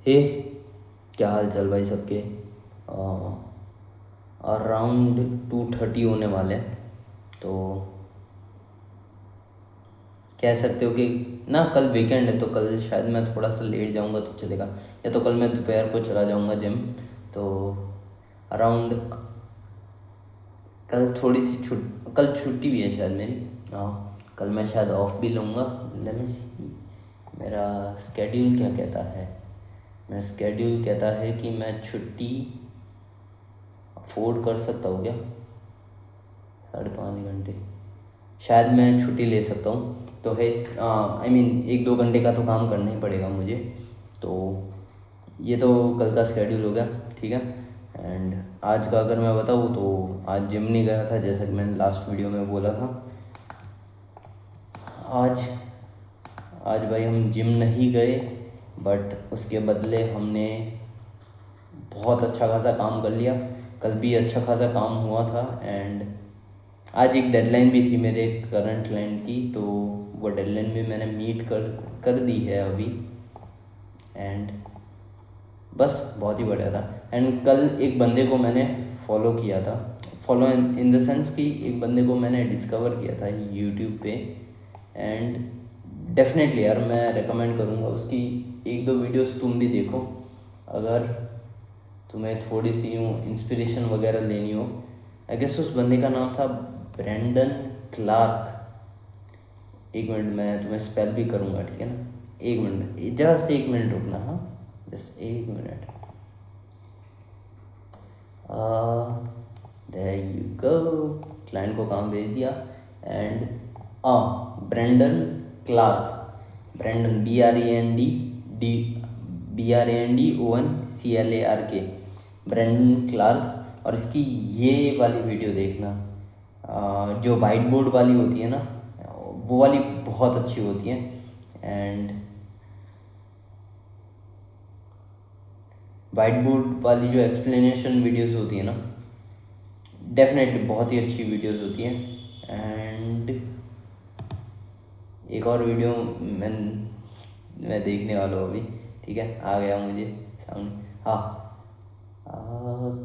हे, क्या हाल चाल भाई सबके। अराउंड 2:30 होने वाले हैं, तो कह सकते हो कि ना कल वीकेंड है तो कल शायद मैं थोड़ा सा लेट जाऊंगा तो चलेगा, या तो कल मैं दोपहर को चला जाऊंगा जिम। तो अराउंड कल छुट्टी भी है शायद मेरी। कल मैं शायद ऑफ भी लूँगा। लेट मी सी, मेरा स्केड्यूल क्या कहता है। मेरा स्केड्यूल कहता है कि मैं छुट्टी अफोर्ड कर सकता हूँ क्या। 5.5 घंटे शायद मैं छुट्टी ले सकता हूँ, तो है आई मीन 1-2 घंटे का तो काम करना ही पड़ेगा मुझे। तो ये तो कल का स्केड्यूल हो गया, ठीक है। एंड आज का अगर मैं बताऊँ तो आज जिम नहीं गया था, जैसा कि मैंने लास्ट वीडियो में बोला था। आज आज भाई हम जिम नहीं गए, बट उसके बदले हमने बहुत अच्छा खासा काम कर लिया। कल भी अच्छा खासा काम हुआ था। एंड आज एक डेडलाइन भी थी मेरे करंट क्लाइंट की, तो वो डेडलाइन भी मैंने मीट कर दी है अभी। एंड बस बहुत ही बढ़िया था। एंड कल एक बंदे को मैंने फॉलो किया था, फॉलो इन द सेंस कि एक बंदे को मैंने डिस्कवर किया था यूट्यूब पे। एंड डेफिनेटली यार मैं रेकमेंड करूँगा उसकी 1-2 वीडियोस तुम भी देखो, अगर तुम्हें थोड़ी सी यूँ इंस्पिरेशन वगैरह लेनी हो। आई गेस उस बंदे का नाम था ब्रेंडन क्लार्क। एक मिनट मैं तुम्हें स्पेल भी करूँगा, ठीक है ना। एक मिनट, जस्ट 1 मिनट रुकना। हाँ, just 1 minute. There you go. Client को काम भेज दिया। And Brandon Clark, Brandon BRANDONCLARK, Brandon Clark. और इसकी ये वाली वीडियो देखना, जो वाइट बोर्ड वाली होती है ना, वो वाली बहुत अच्छी होती है। एंड वाइट बोर्ड वाली जो एक्सप्लेनेशन वीडियोस होती है ना, डेफिनेटली बहुत ही अच्छी वीडियोस होती हैं। एंड एक और वीडियो मैं देखने वाला हूँ अभी, ठीक है, आ गया मुझे सामने। हाँ,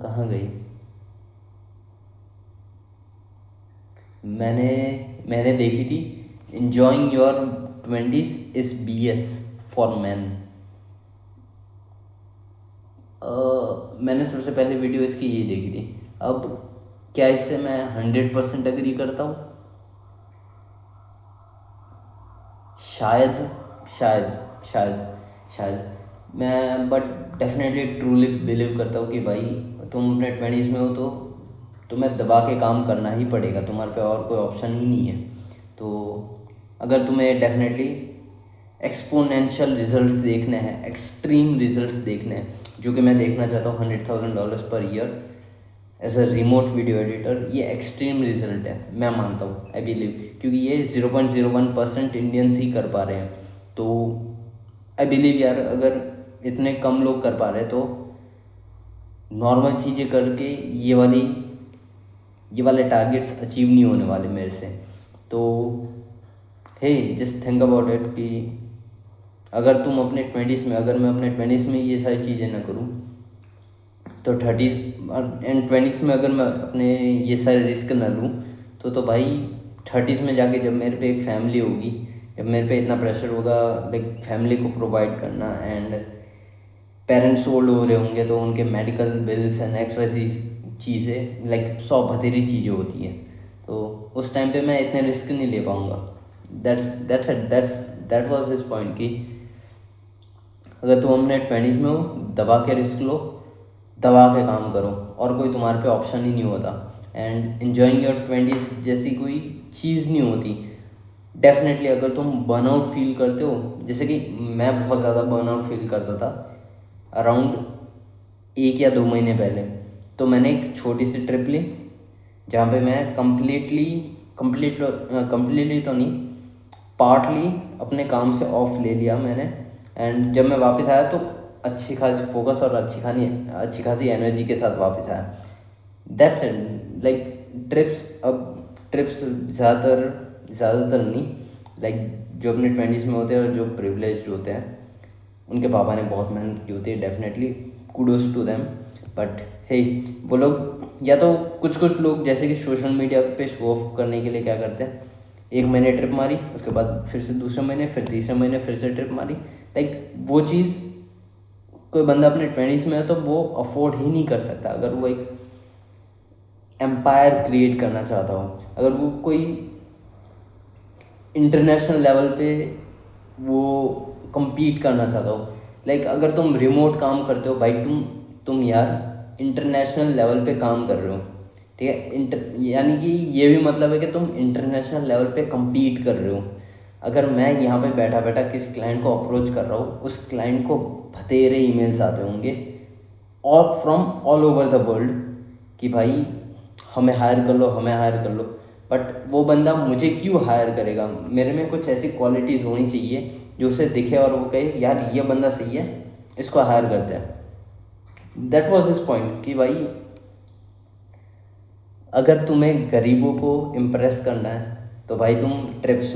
कहाँ गई। मैंने देखी थी, enjoying your 20s is BS for man. मैंने सबसे पहले वीडियो इसकी ये देखी थी। अब क्या इससे मैं 100% एग्री करता हूँ? शायद शायद शायद शायद मैं, बट डेफिनेटली ट्रूली बिलीव करता हूँ कि भाई तुम अपने 20s में हो तो तुम्हें दबा के काम करना ही पड़ेगा, तुम्हारे पे और कोई ऑप्शन ही नहीं है। तो अगर तुम्हें डेफिनेटली एक्सपोनेंशियल रिजल्ट्स देखने हैं, एक्सट्रीम रिजल्ट्स देखने हैं, जो कि मैं देखना चाहता हूँ $100,000 per year as a remote video editor, ये एक्सट्रीम रिजल्ट है, मैं मानता हूँ, आई बिलीव। क्योंकि ये 0.01% इंडियंस ही कर पा रहे हैं। तो आई बिलीव यार, अगर इतने कम लोग कर पा रहे हैं तो नॉर्मल चीज़ें करके ये वाले टारगेट्स अचीव नहीं होने वाले मेरे से। तो हे, जस्ट थिंक अबाउट इट कि अगर तुम अपने 20s में, अगर मैं अपने 20s में ये सारी चीज़ें ना करूँ तो 30 एंड 20s में अगर मैं अपने ये सारे रिस्क ना लूँ तो भाई 30s में जाके जब मेरे पे एक फैमिली होगी, जब मेरे पे इतना प्रेशर होगा लाइक फैमिली को प्रोवाइड करना, एंड पेरेंट्स ओल्ड हो रहे होंगे तो उनके मेडिकल बिल्स एंड एक्स वैसी चीज़ें, लाइक 100 बतेरी चीज़ें होती हैं। तो उस टाइम पे मैं इतने रिस्क नहीं ले पाऊँगा। दैट वाज हिज पॉइंट कि अगर तुम अपने 20s में हो, दबा के रिस्क लो, दबा के काम करो, और कोई तुम्हारे पे ऑप्शन ही नहीं होता। एंड एन्जॉइंग योर 20s जैसी कोई चीज़ नहीं होती। डेफिनेटली अगर तुम बर्नआउट फील करते हो, जैसे कि मैं बहुत ज़्यादा बर्नआउट फील करता था अराउंड 1 या 2 महीने पहले, तो मैंने एक छोटी सी ट्रिप ली जहाँ पे मैं कंप्लीटली तो नहीं, पार्टली अपने काम से ऑफ ले लिया मैंने। एंड जब मैं वापस आया तो अच्छी खासी फोकस और अच्छी खासी एनर्जी के साथ वापस आया। दैट्स लाइक ट्रिप्स ज़्यादातर नहीं, लाइक जो अपने 20s में होते हैं और जो प्रिविलेज्ड होते हैं उनके पापा ने बहुत मेहनत की होती है, definitely kudos to them. But hey, वो लोग या तो कुछ कुछ लोग जैसे कि सोशल मीडिया पे शो ऑफ करने के लिए क्या करते हैं, 1 महीने ट्रिप मारी, उसके बाद फिर से दूसरे महीने, फिर तीसरे महीने फिर से ट्रिप मारी। लाइक वो चीज़ कोई बंदा अपने 20s में है तो वो अफोर्ड ही नहीं कर सकता। अगर वो एक एम्पायर क्रिएट करना चाहता हो, अगर वो कोई इंटरनेशनल लेवल पे वो compete करना चाहता हो, लाइक अगर तुम रिमोट काम करते हो भाई, तुम यार इंटरनेशनल लेवल पे काम कर रहे हो, ठीक है। यानी कि ये भी मतलब है कि तुम इंटरनेशनल लेवल पे compete कर रहे हो। अगर मैं यहाँ पे बैठा बैठा किसी क्लाइंट को अप्रोच कर रहा हूँ, उस क्लाइंट को बतेरे ईमेल्स आते होंगे और from all over the world कि भाई हमें हायर कर लो, हमें हायर कर लो। बट वो बंदा मुझे क्यों हायर करेगा? मेरे में कुछ ऐसी क्वालिटीज़ होनी चाहिए जो उसे दिखे और वो कहे यार ये बंदा सही है, इसको हायर करते हैं। दैट वॉज हिज पॉइंट कि भाई अगर तुम्हें गरीबों को इम्प्रेस करना है तो भाई तुम ट्रिप्स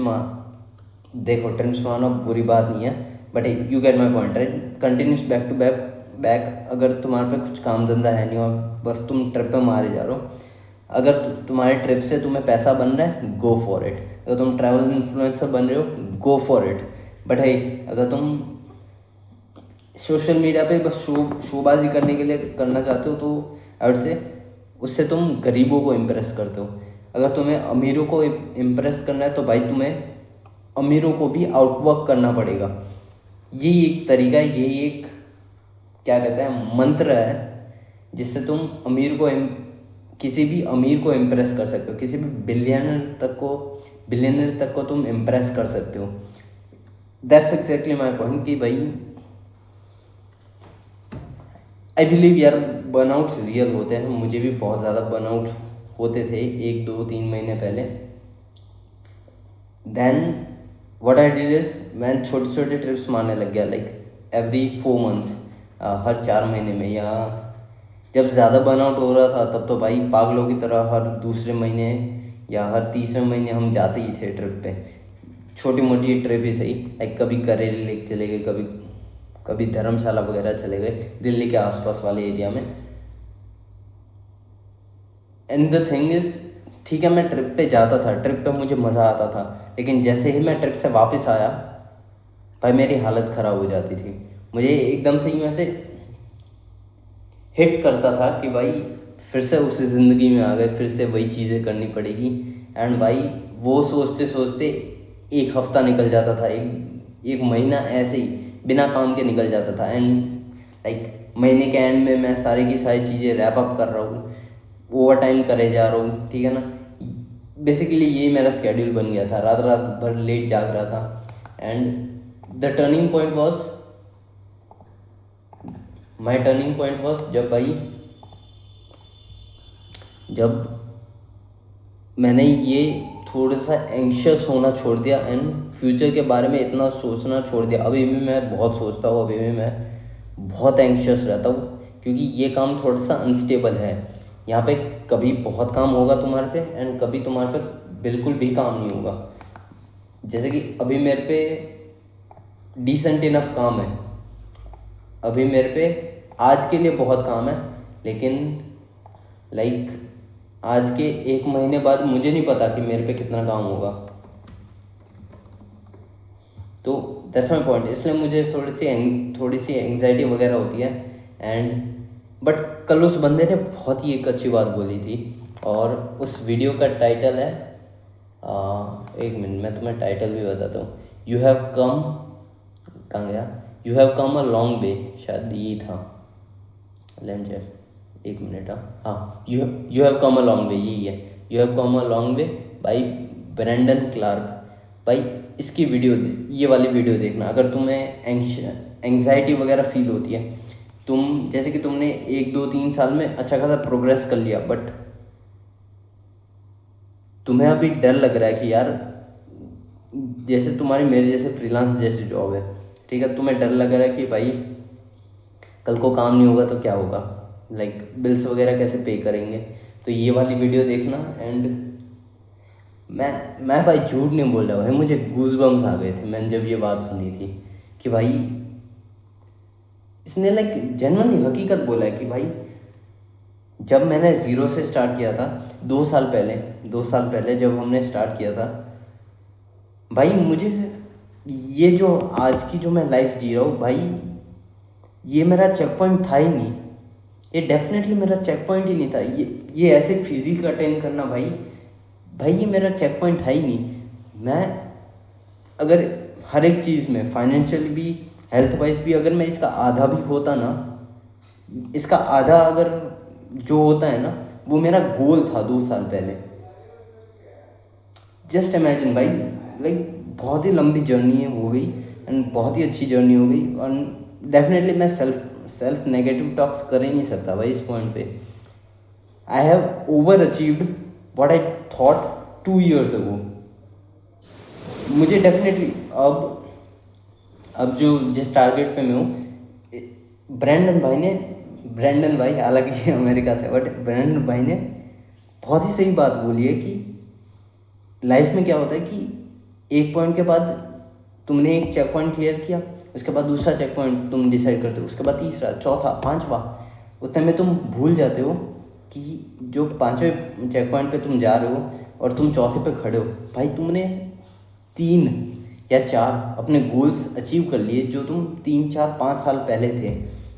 देखो, ट्रिप्स मारना बुरी बात नहीं है, but you get my point right. Continuous back to back अगर तुम्हारे पे कुछ काम धंधा है नहीं और बस तुम ट्रिप पे मारे जा रहे हो, अगर तुम्हारे ट्रिप से तुम्हें पैसा बन रहा है, गो फॉर इट। अगर तुम ट्रैवल इन्फ्लुएंसर बन रहे हो, गो फॉर इट। बट है अगर तुम सोशल मीडिया पे बस शोबाजी करने के लिए करना चाहते हो तो आई वुड से उससे तुम गरीबों को इम्प्रेस करते हो। अगर तुम्हें अमीरों को इम्प्रेस करना है तो भाई तुम्हें अमीरों को भी आउटवर्क करना पड़ेगा। यही एक तरीका है, यही एक क्या कहते हैं मंत्र है जिससे तुम किसी भी अमीर को इम्प्रेस कर सकते हो, किसी भी बिलियनर तक को तुम इम्प्रेस कर सकते हो। दैट्स एक्जैक्टली माई पॉइंट कि भाई आई बिलीव यार बर्नआउट रियल होते हैं। मुझे भी बहुत ज़्यादा बर्नआउट होते थे 1 2 3 महीने पहले। Then what I did is मैं छोटे छोटे ट्रिप्स मारने लग गया, लाइक एवरी 4 मंथ्स, हर 4 महीने में। या जब ज़्यादा बर्नआउट हो रहा था तब तो भाई पागलों की तरह हर दूसरे महीने या हर तीसरे महीने हम जाते ही थे ट्रिप पे। छोटी मोटी ट्रिप ही सही, लाइक कभी करेली लेक चले गए, कभी धर्मशाला वगैरह चले गए दिल्ली के आसपास वाले एरिया में। एंड द थिंग इज़, ठीक है मैं ट्रिप पे जाता था, ट्रिप पे मुझे मज़ा आता था, लेकिन जैसे ही मैं ट्रिप से वापस आया भाई मेरी हालत ख़राब हो जाती थी। मुझे एकदम से ही वैसे हिट करता था कि भाई फिर से उसी ज़िंदगी में आ गए, फिर से वही चीज़ें करनी पड़ेगी। एंड भाई वो सोचते सोचते 1 हफ्ता निकल जाता था, एक महीना ऐसे ही बिना काम के निकल जाता था। एंड लाइक महीने के एंड में मैं सारी की सारी चीज़ें रैप अप कर रहा हूँ, ओवर टाइम करे जा रहा हूँ, ठीक है ना। बेसिकली यही मेरा स्केड्यूल बन गया था, रात रात भर लेट जाग रहा था। And the turning point was my turning point was जब मैंने ये थोड़ा सा एंग्शियस होना छोड़ दिया एंड फ्यूचर के बारे में इतना सोचना छोड़ दिया। अभी भी मैं बहुत सोचता हूँ, अभी भी मैं बहुत एंग्शियस रहता हूँ क्योंकि ये काम थोड़ा सा अनस्टेबल है। यहाँ पे कभी बहुत काम होगा तुम्हारे पे एंड कभी तुम्हारे पे बिल्कुल भी काम नहीं होगा। जैसे कि अभी मेरे पे डिसेंट इनफ काम है, अभी मेरे पे आज के लिए बहुत काम है, लेकिन लाइक आज के 1 महीने बाद मुझे नहीं पता कि मेरे पे कितना काम होगा। तो दैट्स माई पॉइंट। इसलिए मुझे थोड़ी सी एंग्जाइटी वगैरह होती है। एंड बट कल उस बंदे ने बहुत ही एक अच्छी बात बोली थी और उस वीडियो का टाइटल है, 1 मिनट मैं तुम्हें टाइटल भी बताता हूँ। यू हैव कम, कहाँ गया, you have come a long way, शायद ये था, लेंस है 1 मिनट। हाँ, you have come a long way, यही है, you have come a long way by Brandon Clark. भाई इसकी वीडियो, ये वाली वीडियो देखना अगर तुम्हें एंग्जाइटी वगैरह फील होती है। तुम जैसे कि तुमने 1 2 3 साल में अच्छा खासा प्रोग्रेस कर लिया, बट तुम्हें अभी डर लग रहा है कि यार जैसे तुम्हारी मेरे जैसे फ्रीलांस जैसी जॉब है, ठीक है, तुम्हें डर लग रहा है कि भाई कल को काम नहीं होगा तो क्या होगा, लाइक बिल्स वगैरह कैसे पे करेंगे। तो ये वाली वीडियो देखना। एंड मैं भाई झूठ नहीं बोल रहा भाई, मुझे गूज़बम्स आ गए थे मैंने जब ये बात सुनी थी कि भाई इसने लाइक जेन्युइनली हकीकत बोला है कि भाई जब मैंने ज़ीरो से स्टार्ट किया था 2 साल पहले जब हमने स्टार्ट किया था भाई, मुझे ये जो आज की जो मैं लाइफ जी रहा हूँ भाई, ये मेरा चेक पॉइंट था ही नहीं। ये डेफिनेटली मेरा चेक पॉइंट ही नहीं था। ये ऐसे फिजिक अटेंड करना भाई, ये मेरा चेक पॉइंट था ही नहीं। मैं अगर हर एक चीज़ में फाइनेंशियल भी, हेल्थ वाइज भी, अगर मैं इसका आधा भी होता ना, इसका आधा अगर जो होता है ना, वो मेरा गोल था 2 साल पहले। जस्ट इमेजिन भाई, लाइक बहुत ही लंबी जर्नी हो गई एंड बहुत ही अच्छी जर्नी हो गई। और डेफिनेटली मैं सेल्फ नेगेटिव टॉक्स कर ही नहीं सकता भाई इस पॉइंट पे। I have over achieved what I thought 2 years अगो। मुझे डेफिनेटली अब जो जिस टारगेट पे मैं हूँ, ब्रैंडन भाई हालांकि अमेरिका से, बट ब्रैंडन भाई ने बहुत ही सही बात बोली है कि लाइफ में क्या होता है कि एक पॉइंट के बाद तुमने एक चेक पॉइंट क्लियर किया, उसके बाद दूसरा चेक पॉइंट तुम डिसाइड करते हो, उसके बाद तीसरा, चौथा, पांचवा, उतने में तुम भूल जाते हो कि जो पांचवें चेक पॉइंट पे तुम जा रहे हो और तुम चौथे पे खड़े हो भाई, तुमने 3 या 4 अपने गोल्स अचीव कर लिए जो तुम 3, 4, 5 साल पहले थे।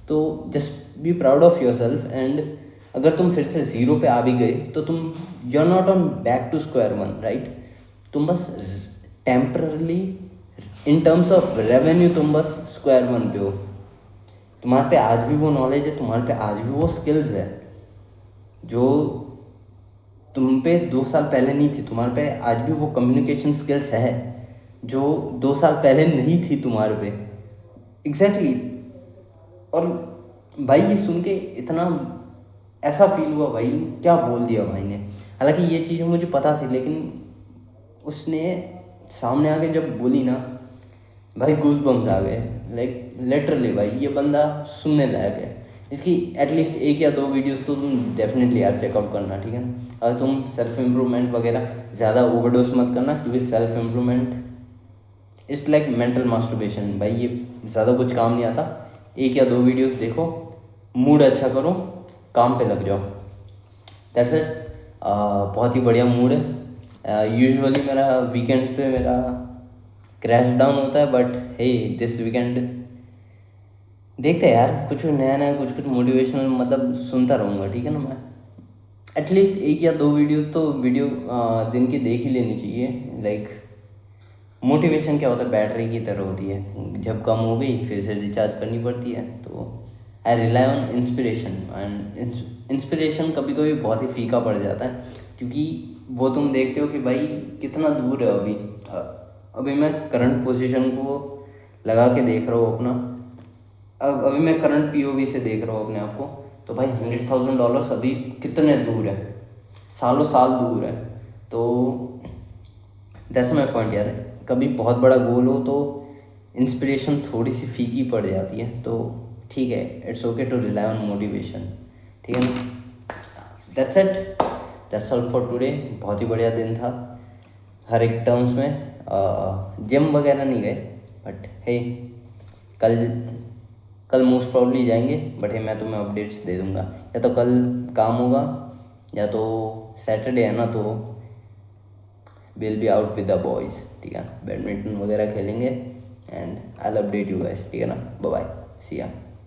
तो just be proud of your self. And अगर तुम फिर से ज़ीरो पे आ भी गए तो तुम you are not on back to square one, right. तुम बस temporarily in terms of revenue तुम बस स्क्वायर वन पे हो। तुम्हारे पे आज भी वो नॉलेज है, तुम्हारे पे आज भी वो स्किल्स है जो तुम पे 2 साल पहले नहीं थी। तुम्हारे पे आज भी वो कम्युनिकेशन स्किल्स है जो 2 साल पहले नहीं थी तुम्हारे पे। एग्जैक्टली और भाई ये सुन के इतना ऐसा फील हुआ भाई, क्या बोल दिया भाई ने। हालांकि ये चीज़ें मुझे पता थी, लेकिन उसने सामने आके जब बोली ना भाई, गूज बम्स आ गए। लाइक लिटरली भाई, ये बंदा सुनने लायक है। इसकी एटलीस्ट 1 या 2 वीडियोस तो तुम डेफिनेटली यार चेकआउट करना, ठीक है ना। अगर तुम सेल्फ इम्प्रूवमेंट वगैरह ज़्यादा ओवरडोज मत करना, क्योंकि self improvement it's like mental masturbation भाई, ये ज़्यादा कुछ काम नहीं आता। 1 या 2 वीडियोस देखो, मूड अच्छा करो, काम पे लग जाओ, दैट्स इट। बहुत ही बढ़िया मूड है। यूजुअली मेरा वीकेंड्स पे मेरा क्रैश डाउन होता है, बट हे दिस वीकेंड देखते हैं यार, कुछ नया नया, कुछ मोटिवेशनल मतलब सुनता रहूँगा, ठीक है ना। मैं एटलीस्ट 1 या 2 वीडियोस तो दिन की देख ही लेनी चाहिए। लाइक मोटिवेशन क्या होता है, बैटरी की तरह होती है, जब कम हो गई फिर से रिचार्ज करनी पड़ती है। तो I rely on inspiration. And inspiration कभी कभी बहुत ही फीका पड़ जाता है, क्योंकि वो तुम देखते हो कि भाई कितना दूर है। अभी मैं करंट पोजीशन को लगा के देख रहा हूँ अपना, अभी मैं करंट पीओवी से देख रहा हूँ अपने आप को, तो भाई $100,000 अभी कितने दूर है, सालों साल दूर है। तो दैट्स माई पॉइंट यार। कभी बहुत बड़ा गोल हो तो इंस्पिरेशन थोड़ी सी फीकी पड़ जाती है, तो ठीक है, it's okay to rely on motivation, ठीक है ना। That's it, that's all for today. बहुत ही बढ़िया दिन था हर एक टर्म्स में। जिम वगैरह नहीं गए, बट हे कल मोस्ट प्रॉब्ली जाएंगे, बट हे मैं तुम्हें अपडेट्स दे दूंगा। या तो कल काम होगा या तो सैटरडे है ना, तो will be out with the boys, ठीक है। बैडमिंटन वगैरह खेलेंगे and I will update you guys, ठीक है ना। बाय बाय, सी या।